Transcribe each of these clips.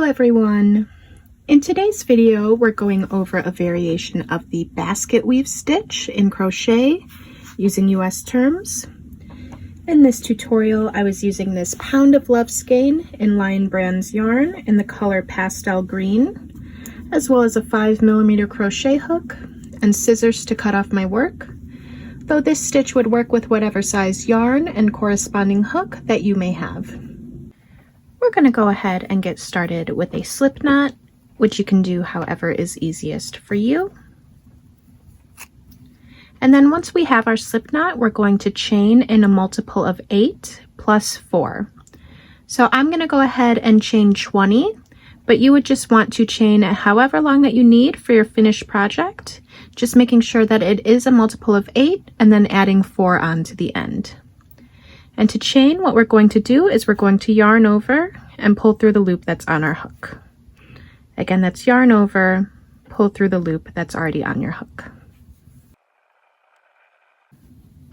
everyone! In today's video, we're going over a variation of the basket weave stitch in crochet using US terms. In this tutorial, I was using this Pound of Love skein in Lion Brand's yarn in the color pastel green, as well as a 5mm crochet hook and scissors to cut off my work, though this stitch would work with whatever size yarn and corresponding hook that you may have. We're going to go ahead and get started with a slip knot, which you can do however is easiest for you. And then once we have our slip knot, we're going to chain in a multiple of 8 plus 4. So I'm going to go ahead and chain 20, but you would just want to chain however long that you need for your finished project, just making sure that it is a multiple of 8 and then adding 4 on to the end. And to chain, what we're going to do is we're going to yarn over and pull through the loop that's on our hook. Again, that's yarn over, pull through the loop that's already on your hook.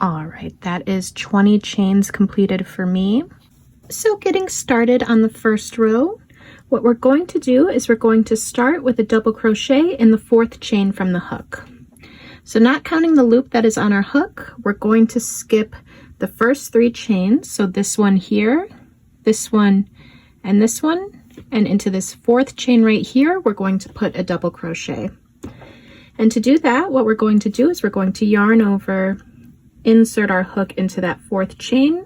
All right, that is 20 chains completed for me. So getting started on the first row, what we're going to do is we're going to start with a double crochet in the 4th chain from the hook. So not counting the loop that is on our hook, we're going to skip the first 3 chains. So this one here, this one, and this one. And into this 4th chain right here, we're going to put a double crochet. And to do that, what we're going to do is we're going to yarn over, insert our hook into that 4th chain,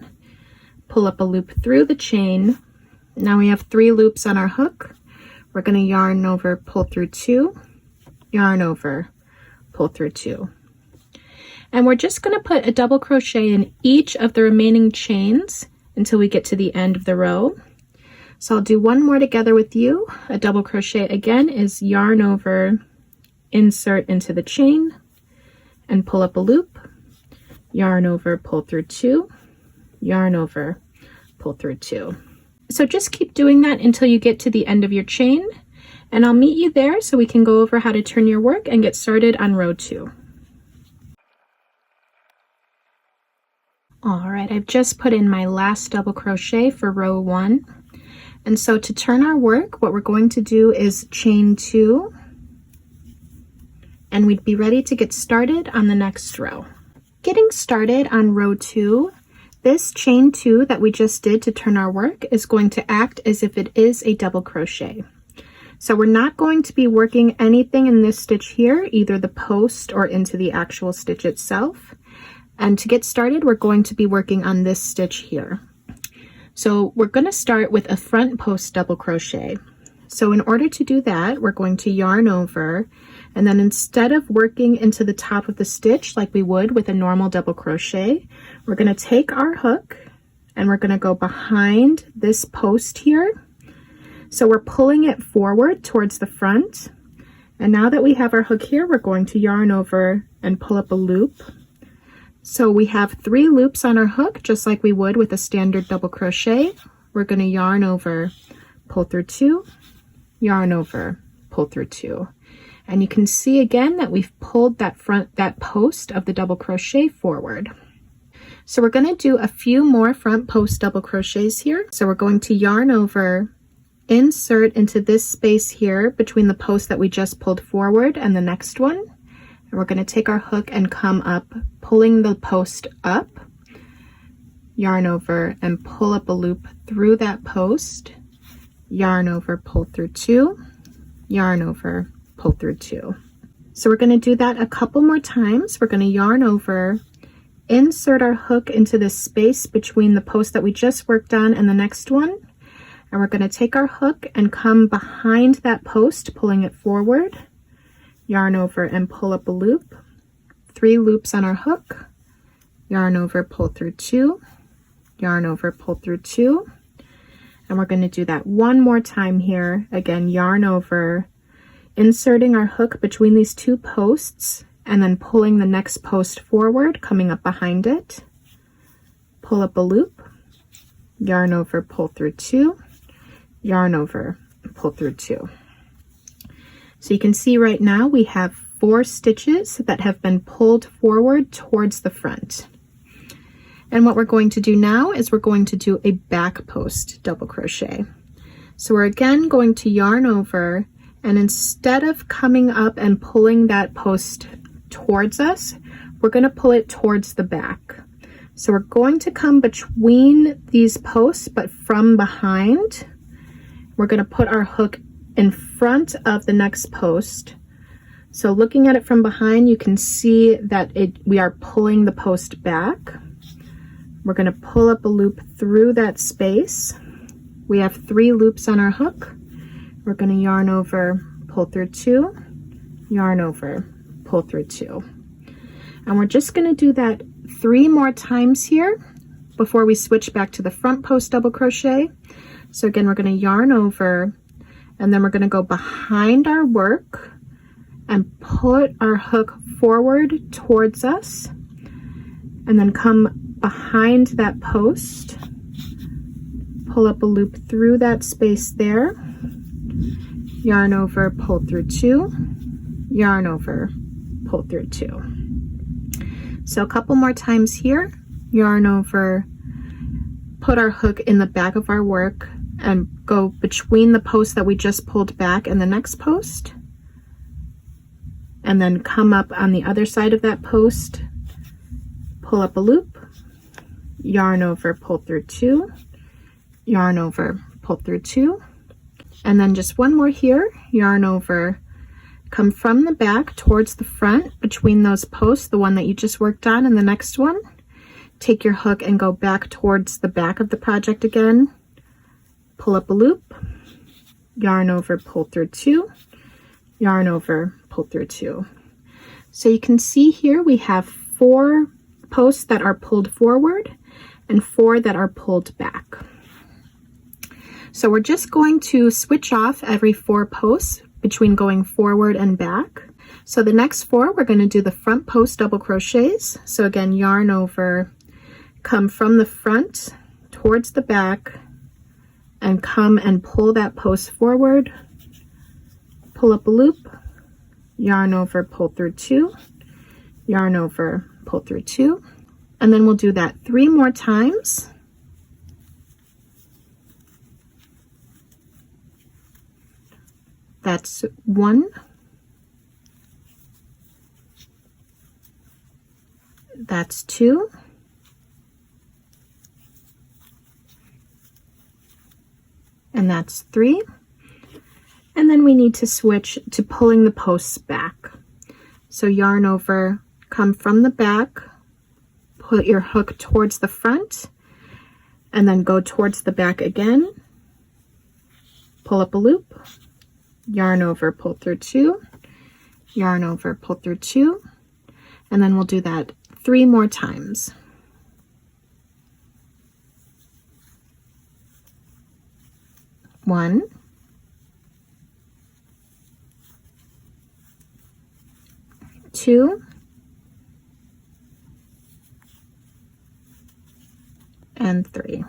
pull up a loop through the chain. Now we have 3 loops on our hook. We're going to yarn over, pull through 2, yarn over, pull through 2. And we're just going to put a double crochet in each of the remaining chains until we get to the end of the row. So I'll do one more together with you. A double crochet again is yarn over, insert into the chain, and pull up a loop, yarn over, pull through 2, yarn over, pull through 2. So just keep doing that until you get to the end of your chain, and I'll meet you there so we can go over how to turn your work and get started on row 2. All right, I've just put in my last double crochet for row 1. And so to turn our work, what we're going to do is chain 2, and we'd be ready to get started on the next row. Getting started on row 2, this chain 2 that we just did to turn our work is going to act as if it is a double crochet. So we're not going to be working anything in this stitch here, either the post or into the actual stitch itself. And to get started, we're going to be working on this stitch here. So we're going to start with a front post double crochet. So in order to do that, we're going to yarn over, and then instead of working into the top of the stitch like we would with a normal double crochet, we're going to take our hook and we're going to go behind this post here. So we're pulling it forward towards the front. And now that we have our hook here, we're going to yarn over and pull up a loop. So we have 3 loops on our hook, just like we would with a standard double crochet. We're going to yarn over, pull through 2, yarn over, pull through 2. And you can see again that we've pulled that post of the double crochet forward. So we're going to do a few more front post double crochets here. So we're going to yarn over, insert into this space here between the post that we just pulled forward and the next one. And we're going to take our hook and come up, pulling the post up, yarn over and pull up a loop through that post, yarn over, pull through 2, yarn over, pull through 2. So we're going to do that a couple more times. We're going to yarn over, insert our hook into this space between the post that we just worked on and the next one. And we're going to take our hook and come behind that post, pulling it forward, yarn over and pull up a loop, 3 loops on our hook, yarn over, pull through 2, yarn over, pull through 2. And we're going to do that one more time here. Again, yarn over, inserting our hook between these 2 posts, and then pulling the next post forward, coming up behind it, pull up a loop, yarn over, pull through 2, yarn over, pull through 2. So you can see right now we have 4 stitches that have been pulled forward towards the front. And what we're going to do now is we're going to do a back post double crochet. So we're again going to yarn over, and instead of coming up and pulling that post towards us, we're going to pull it towards the back. So we're going to come between these posts, but from behind. We're going to put our hook in front of the next post. So looking at it from behind, you can see that we are pulling the post back. We're going to pull up a loop through that space. We have 3 loops on our hook. We're going to yarn over, pull through 2, yarn over, pull through 2. And we're just going to do that 3 more times here before we switch back to the front post double crochet. So again, we're going to yarn over, and then we're going to go behind our work and put our hook forward towards us, and then come behind that post, pull up a loop through that space there, yarn over, pull through 2, yarn over, pull through 2. So a couple more times here, yarn over, put our hook in the back of our work and go between the post that we just pulled back and the next post, and then come up on the other side of that post, pull up a loop, yarn over, pull through 2, yarn over, pull through 2, and then just one more here, yarn over, come from the back towards the front between those posts, the one that you just worked on and the next one. Take your hook and go back towards the back of the project again, pull up a loop, yarn over, pull through 2, yarn over, pull through 2. So you can see here we have 4 posts that are pulled forward and 4 that are pulled back. So we're just going to switch off every 4 posts between going forward and back. So the next 4, we're going to do the front post double crochets. So again, yarn over, come from the front towards the back, and come and pull that post forward, pull up a loop, yarn over, pull through 2, yarn over, pull through 2, and then we'll do that 3 more times. That's 1, that's 2, and that's 3. And then we need to switch to pulling the posts back. So yarn over, come from the back, put your hook towards the front, and then go towards the back again, pull up a loop, yarn over, pull through 2, yarn over, pull through 2, and then we'll do that 3 more times. One, 2, and 3.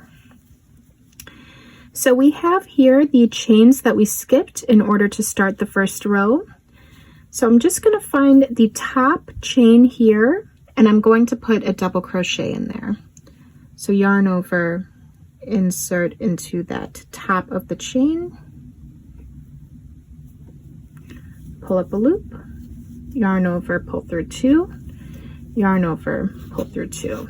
So we have here the chains that we skipped in order to start the first row. So I'm just going to find the top chain here, and I'm going to put a double crochet in there. So yarn over, insert into that top of the chain, pull up a loop, yarn over, pull through 2, yarn over, pull through 2.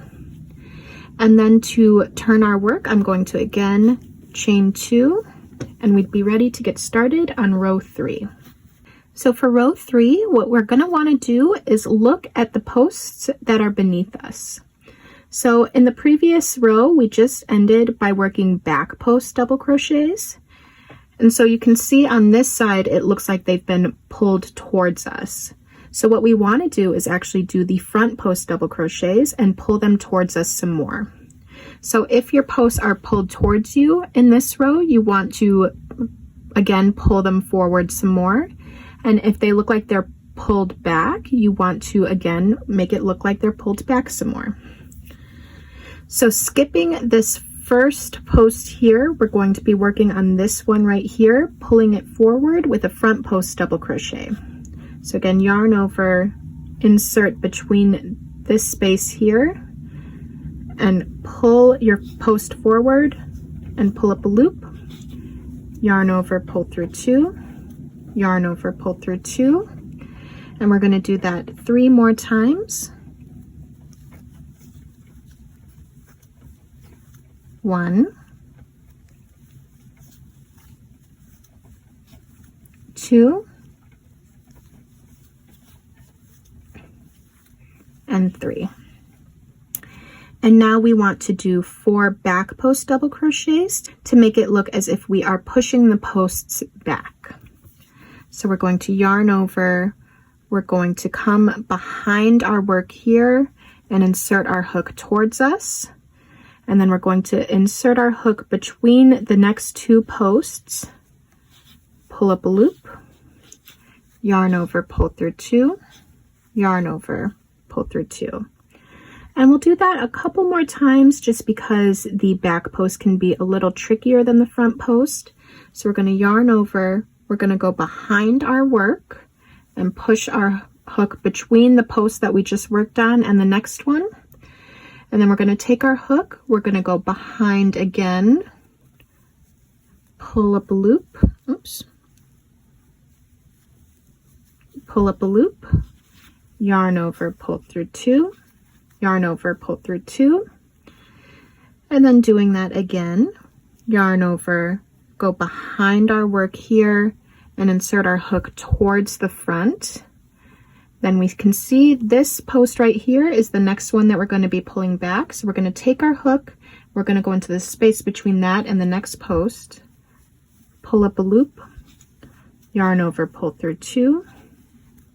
And then to turn our work, I'm going to again chain 2, and we'd be ready to get started on row 3. So for row 3, what we're going to want to do is look at the posts that are beneath us. So in the previous row, we just ended by working back post double crochets. And so you can see on this side, it looks like they've been pulled towards us. So what we want to do is actually do the front post double crochets and pull them towards us some more. So if your posts are pulled towards you in this row, you want to again pull them forward some more. And if they look like they're pulled back, you want to again make it look like they're pulled back some more. So skipping this first post here, we're going to be working on this one right here, pulling it forward with a front post double crochet. So again, yarn over, insert between this space here, and pull your post forward and pull up a loop, yarn over, pull through 2, yarn over, pull through 2, and we're going to do that 3 more times. 1, 2, and 3. And now we want to do 4 back post double crochets to make it look as if we are pushing the posts back. So we're going to yarn over, we're going to come behind our work here and insert our hook towards us. And then we're going to insert our hook between the next 2 posts, pull up a loop, yarn over, pull through 2, yarn over, pull through 2. And we'll do that a couple more times just because the back post can be a little trickier than the front post. So we're going to yarn over, we're going to go behind our work and push our hook between the post that we just worked on and the next one. And then we're going to take our hook, we're going to go behind again, pull up a loop, oops, pull up a loop, yarn over, pull through 2, yarn over, pull through 2, and then doing that again, yarn over, go behind our work here and insert our hook towards the front. Then we can see this post right here is the next one that we're going to be pulling back. So we're going to take our hook, we're going to go into the space between that and the next post, pull up a loop, yarn over, pull through 2,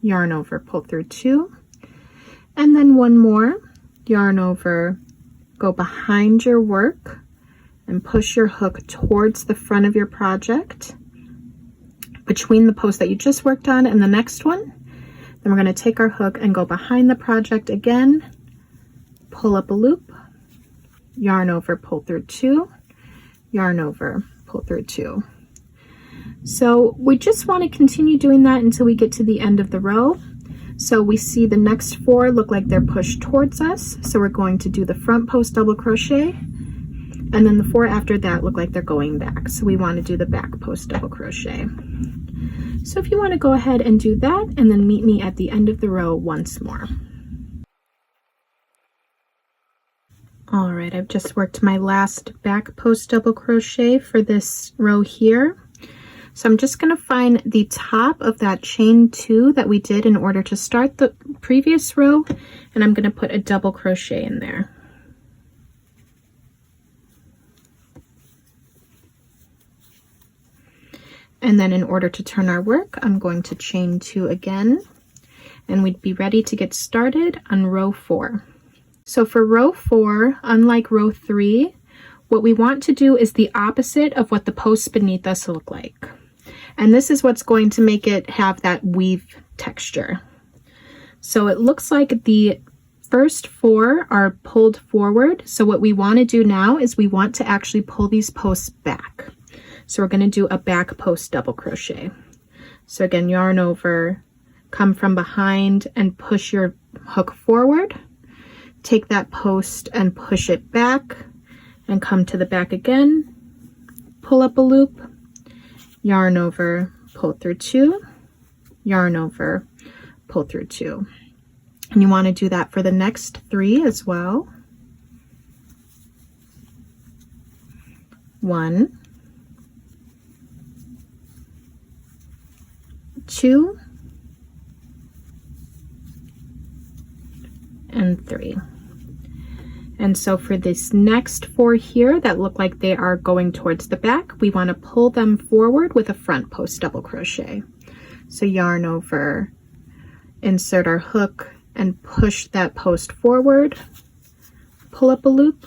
yarn over, pull through 2, and then one more, yarn over, go behind your work and push your hook towards the front of your project between the post that you just worked on and the next one. Then we're going to take our hook and go behind the project again, pull up a loop, yarn over, pull through 2, yarn over, pull through 2. So we just want to continue doing that until we get to the end of the row. So we see the next 4 look like they're pushed towards us. So we're going to do the front post double crochet, and then the 4 after that look like they're going back. So we want to do the back post double crochet. So if you want to go ahead and do that, and then meet me at the end of the row once more. All right, I've just worked my last back post double crochet for this row here. So I'm just going to find the top of that chain 2 that we did in order to start the previous row, and I'm going to put a double crochet in there. And then in order to turn our work, I'm going to chain 2 again, and we'd be ready to get started on row 4. So for row 4, unlike row 3, what we want to do is the opposite of what the posts beneath us look like. And this is what's going to make it have that weave texture. So it looks like the first 4 are pulled forward. So what we want to do now is we want to actually pull these posts back. So we're going to do a back post double crochet. So again, yarn over, come from behind and push your hook forward. Take that post and push it back and come to the back again. Pull up a loop, yarn over, pull through 2, yarn over, pull through 2. And you want to do that for the next 3 as well. 1, 2, and 3. And so for this next 4 here that look like they are going towards the back, we want to pull them forward with a front post double crochet. So yarn over, insert our hook and push that post forward, pull up a loop,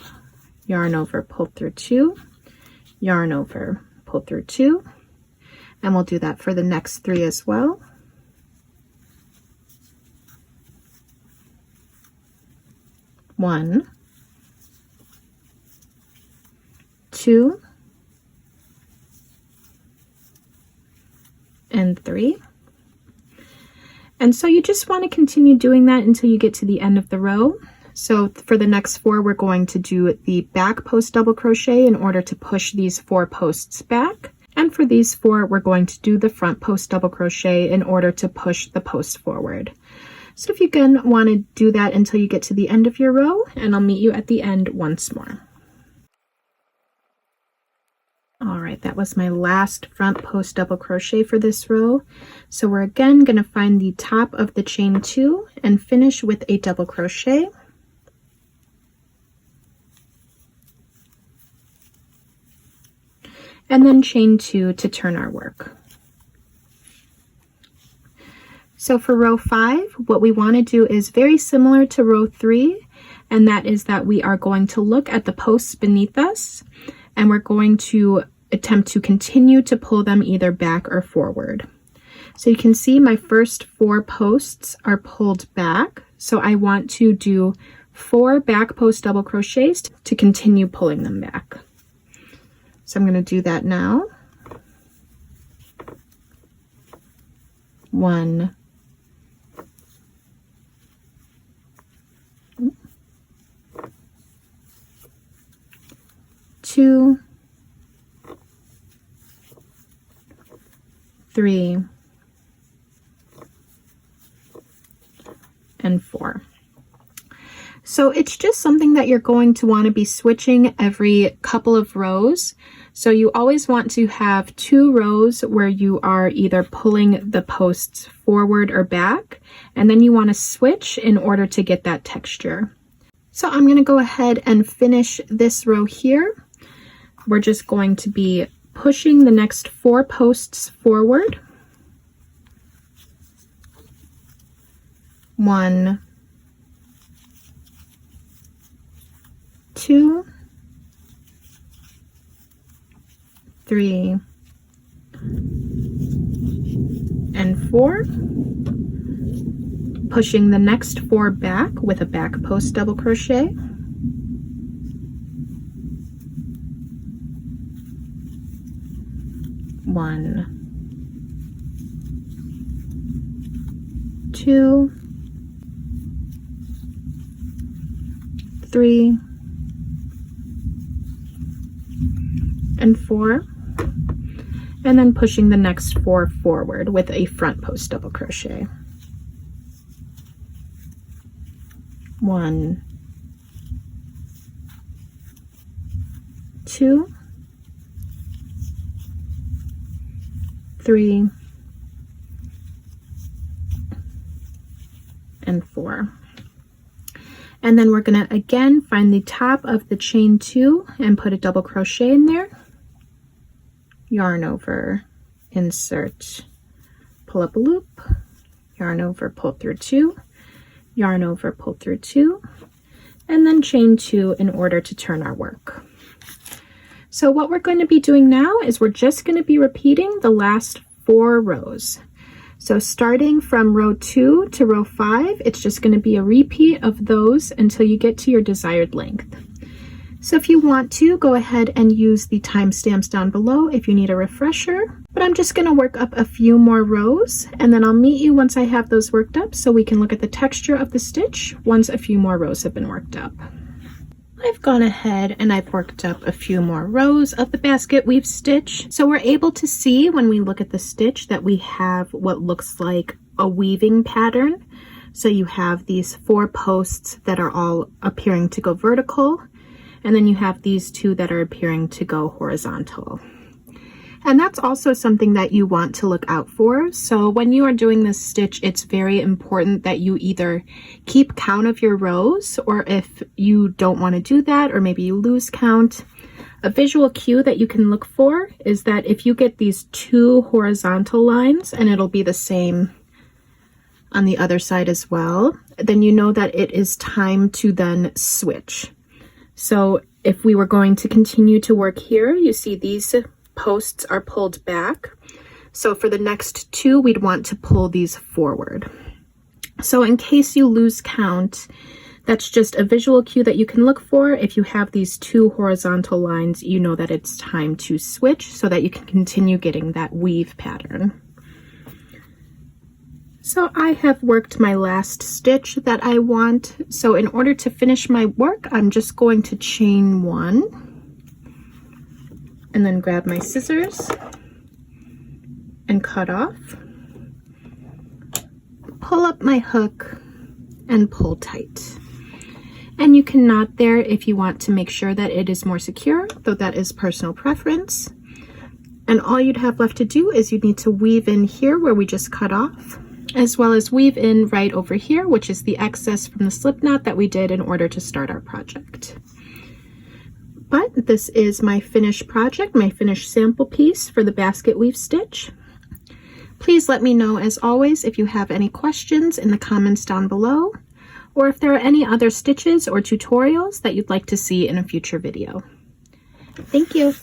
yarn over, pull through 2, yarn over, pull through 2, and we'll do that for the next 3 as well. 1, 2, and 3. And so you just want to continue doing that until you get to the end of the row. So for the next 4, we're going to do the back post double crochet in order to push these 4 posts back. And for these 4, we're going to do the front post double crochet in order to push the post forward. So if you can want to do that until you get to the end of your row, and I'll meet you at the end once more. All right, that was my last front post double crochet for this row. So we're again going to find the top of the chain 2 and finish with a double crochet. And then chain 2 to turn our work. So for row 5, what we want to do is very similar to row 3, and that is that we are going to look at the posts beneath us, and we're going to attempt to continue to pull them either back or forward. So you can see my first 4 posts are pulled back, so I want to do 4 back post double crochets to continue pulling them back. So I'm going to do that now. 1, 2, 3, and 4. So it's just something that you're going to want to be switching every couple of rows. So you always want to have 2 rows where you are either pulling the posts forward or back, and then you want to switch in order to get that texture. So I'm going to go ahead and finish this row here. We're just going to be pushing the next 4 posts forward. 1, 2, 3, and 4. Pushing the next 4 back with a back post double crochet. 1, 2, 3, and 4, and then pushing the next 4 forward with a front post double crochet. 1, 2, 3, and 4. And then we're going to again find the top of the chain 2 and put a double crochet in there. Yarn over, insert, pull up a loop, yarn over, pull through 2, yarn over, pull through 2, and then chain 2 in order to turn our work. So what we're going to be doing now is we're just going to be repeating the last 4 rows. So starting from row 2 to row 5, it's just going to be a repeat of those until you get to your desired length. So if you want to, go ahead and use the timestamps down below if you need a refresher. But I'm just going to work up a few more rows, and then I'll meet you once I have those worked up so we can look at the texture of the stitch once a few more rows have been worked up. I've gone ahead and I've worked up a few more rows of the basket weave stitch. So we're able to see when we look at the stitch that we have what looks like a weaving pattern. So you have these 4 posts that are all appearing to go vertical, and then you have these 2 that are appearing to go horizontal. And that's also something that you want to look out for. So when you are doing this stitch, it's very important that you either keep count of your rows, or if you don't want to do that, or maybe you lose count, a visual cue that you can look for is that if you get these 2 horizontal lines, and it'll be the same on the other side as well, then you know that it is time to then switch. So if we were going to continue to work here, you see these posts are pulled back. So for the next 2, we'd want to pull these forward. So in case you lose count, that's just a visual cue that you can look for. If you have these 2 horizontal lines, you know that it's time to switch so that you can continue getting that weave pattern. So I have worked my last stitch that I want. So in order to finish my work, I'm just going to chain 1 and then grab my scissors and cut off, pull up my hook and pull tight. And you can knot there if you want to make sure that it is more secure, though that is personal preference. And all you'd have left to do is you'd need to weave in here where we just cut off, as well as weave in right over here, which is the excess from the slip knot that we did in order to start our project. But this is my finished project, my finished sample piece for the basket weave stitch. Please let me know, as always, if you have any questions in the comments down below, or if there are any other stitches or tutorials that you'd like to see in a future video. Thank you.